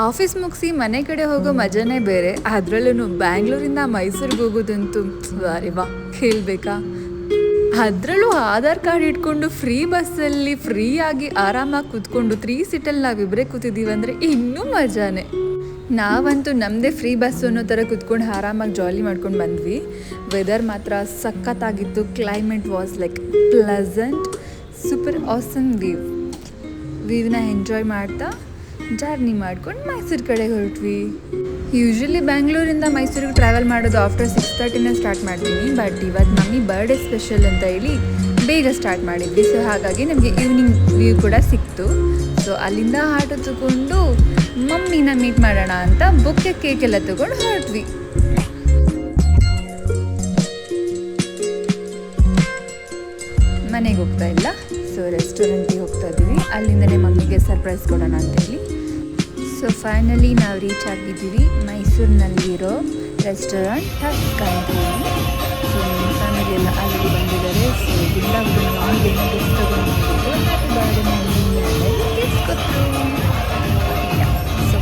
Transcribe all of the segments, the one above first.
Office ಮುಗಿಸಿ ಮನೆ ಕಡೆ ಹೋಗೋ ಮಜಾನೇ ಬೇರೆ. ಅದರಲ್ಲೂ ಬ್ಯಾಂಗ್ಳೂರಿಂದ ಮೈಸೂರಿಗೆ ಹೋಗೋದಂತೂ ವಾ ಕೇಳಬೇಕಾ. ಅದರಲ್ಲೂ ಆಧಾರ್ ಕಾರ್ಡ್ ಇಟ್ಕೊಂಡು ಫ್ರೀ ಬಸ್ಸಲ್ಲಿ ಫ್ರೀಯಾಗಿ ಆರಾಮಾಗಿ ಕೂತ್ಕೊಂಡು 3 ಸೀಟಲ್ಲಿ ನಾವಿಬ್ಬರೇ ಕೂತಿದ್ದೀವಿ ಅಂದರೆ ಇನ್ನೂ ಮಜಾನೇ. ನಾವಂತೂ ನಮ್ಮದೇ ಫ್ರೀ ಬಸ್ಸು ಅನ್ನೋ ಥರ ಕೂತ್ಕೊಂಡು ಆರಾಮಾಗಿ ಜಾಲಿ ಮಾಡ್ಕೊಂಡು ಬಂದ್ವಿ. ವೆದರ್ ಮಾತ್ರ ಸಖತ್ತಾಗಿತ್ತು. Climate was like pleasant, super awesome ವ್ಯೂವ್ನ ಎಂಜಾಯ್ ಮಾಡ್ತಾ ಜರ್ನಿ ಮಾಡ್ಕೊಂಡು ಮೈಸೂರು ಕಡೆಗೆ ಹೊರಟ್ವಿ. ಯೂಶ್ವಲಿ ಬ್ಯಾಂಗ್ಳೂರಿಂದ ಮೈಸೂರಿಗೆ ಟ್ರಾವೆಲ್ ಮಾಡೋದು ಆಫ್ಟರ್ 6:30 ಸ್ಟಾರ್ಟ್ ಮಾಡ್ತೀನಿ. ಬಟ್ ಇವತ್ತು ಮಮ್ಮಿ ಬರ್ಡೇ ಸ್ಪೆಷಲ್ ಅಂತ ಹೇಳಿ ಬೇಗ ಸ್ಟಾರ್ಟ್ ಮಾಡಿದ್ವಿ. ಸೊ ಹಾಗಾಗಿ ನಮಗೆ ಈವ್ನಿಂಗ್ ವ್ಯೂ ಕೂಡ ಸಿಕ್ತು. ಸೊ ಅಲ್ಲಿಂದ ಆಟೋ ತಗೊಂಡು ಮಮ್ಮಿನ ಮೀಟ್ ಮಾಡೋಣ ಅಂತ ಬೊಕ್ಕೆ ಕೇಕ್ ಎಲ್ಲ ತಗೊಂಡು ಹೊರಟ್ವಿ. ಮನೆಗೆ ಹೋಗ್ತಾ ಇಲ್ಲ, ಸೊ ರೆಸ್ಟೋರೆಂಟಿಗೆ ಹೋಗ್ತಾ ಇದ್ದೀವಿ. ಅಲ್ಲಿಂದಲೇ ಮಮ್ಮಿಗೆ ಸರ್ಪ್ರೈಸ್ ಕೊಡೋಣ ಅಂತೇಳಿ. ಸೊ ಫೈನಲಿ ನಾವು ರೀಚ್ ಆಗಿದ್ದೀವಿ ಮೈಸೂರಿನಲ್ಲಿರೋ ರೆಸ್ಟೋರೆಂಟ್ ಟಸ್ಕ್ ಅಂತೇಳಿ. ಸೊ ನಮ್ಮ ಫ್ಯಾಮಿಲಿ ಎಲ್ಲ ಆಲ್ರೆಡಿ ಬಂದಿದ್ದಾರೆ. ಸೊ ಇದರಿಂದ ಮಮ್ಮಿಗೆ ಏನೋ ಗಿಫ್ಟ್ ತಗೊಂಡು ಹ್ಯಾಪಿ ಬರ್ಡೇ ಮಮ್ಮಿ ಅಂತ ಗಿಫ್ಟ್ ಕೊಟ್ಟರು. So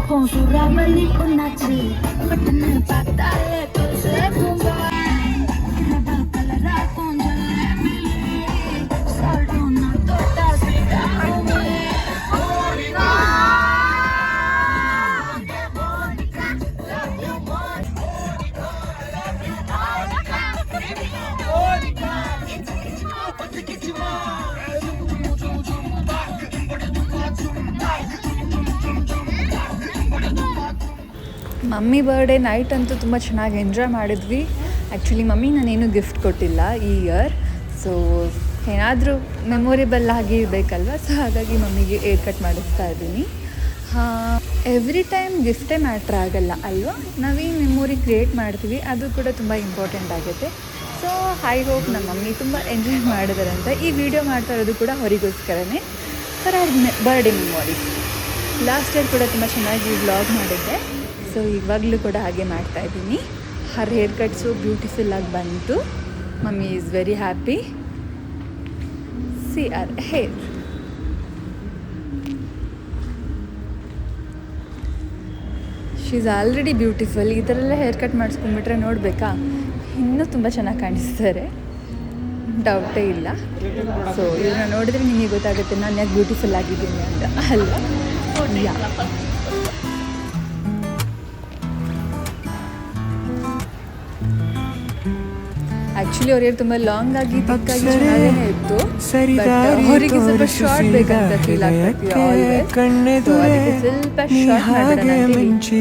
con su rama y con nachi, button patale to se kumba, color con jalebi, salt on the torta sweet aroma. Mummy birthday night ಅಂತೂ ತುಂಬ ಚೆನ್ನಾಗಿ ಎಂಜಾಯ್ ಮಾಡಿದ್ವಿ. ಆ್ಯಕ್ಚುಲಿ ಮಮ್ಮಿ ನಾನೇನು gift ಕೊಟ್ಟಿಲ್ಲ ಈ year. So ಏನಾದರೂ memorable ಆಗಿ ಇರಬೇಕಲ್ವ. So ಹಾಗಾಗಿ ಮಮ್ಮಿಗೆ ಏರ್ ಕಟ್ ಮಾಡಿಸ್ತಾ ಇದ್ದೀನಿ. ಎವ್ರಿ ಟೈಮ್ ಗಿಫ್ಟೇ ಮ್ಯಾಟ್ರ್ ಆಗಲ್ಲ ಅಲ್ವಾ, ನಾವೀ ಮೆಮೊರಿ ಕ್ರಿಯೇಟ್ ಮಾಡ್ತೀವಿ, ಅದು ಕೂಡ ತುಂಬ ಇಂಪಾರ್ಟೆಂಟ್ ಆಗುತ್ತೆ. ಸೊ ಐ ಹೋಪ್ ನಮ್ಮ ಮಮ್ಮಿ ತುಂಬ ಎಂಜಾಯ್ ಮಾಡಿದ್ದಾರೆ ಅಂತ ಈ ವಿಡಿಯೋ ಮಾಡ್ತಾ ಇರೋದು ಕೂಡ ಅವರಿಗೋಸ್ಕರನೇ, for our birthday memory. Last year ಕೂಡ ತುಂಬ ಚೆನ್ನಾಗಿ ವ್ಲಾಗ್ ಮಾಡಿದ್ದೆ. ಸೊ ಇವಾಗಲೂ ಕೂಡ ಹಾಗೆ ಮಾಡ್ತಾಯಿದ್ದೀನಿ. ಹರ್ ಹೇರ್ ಕಟ್ಸು ಬ್ಯೂಟಿಫುಲ್ ಆಗಿ ಬಂತು. Mummy is very happy. See her hair. She is already beautiful. ಈ ಥರ ಎಲ್ಲ ಹೇರ್ ಕಟ್ ಮಾಡಿಸ್ಕೊಂಡ್ಬಿಟ್ರೆ ನೋಡಬೇಕಾ, ಇನ್ನೂ ತುಂಬ ಚೆನ್ನಾಗಿ ಕಾಣಿಸ್ತಾರೆ, ಡೌಟೇ ಇಲ್ಲ. ಸೊ ಇವ್ರನ್ನ ನೋಡಿದ್ರೆ ನಿಮಗೆ ಗೊತ್ತಾಗುತ್ತೆ ನಾನು ಯಾಕೆ ಬ್ಯೂಟಿಫುಲ್ ಆಗಿದ್ದೀನಿ ಅಂತ ಅಲ್ವಾ. ಆ್ಯಕ್ಚುಲಿ ಅವ್ರಿಗೆ ತುಂಬ ಲಾಂಗ್ ಆಗಿ ತಿಕ್ಕಾಗಿ ಚೆನ್ನಾಗೇ ಇತ್ತು. ಬಟ್ ಅವರಿಗೆ ಸ್ವಲ್ಪ ಶಾರ್ಟ್ ಬೇಕಂತ ಫೀಲ್ ಆಗ್ತದೆ. ಸ್ವಲ್ಪ ಶಾರ್ಟ್ ಮಾಡಿಬಿಟ್ಟೆ.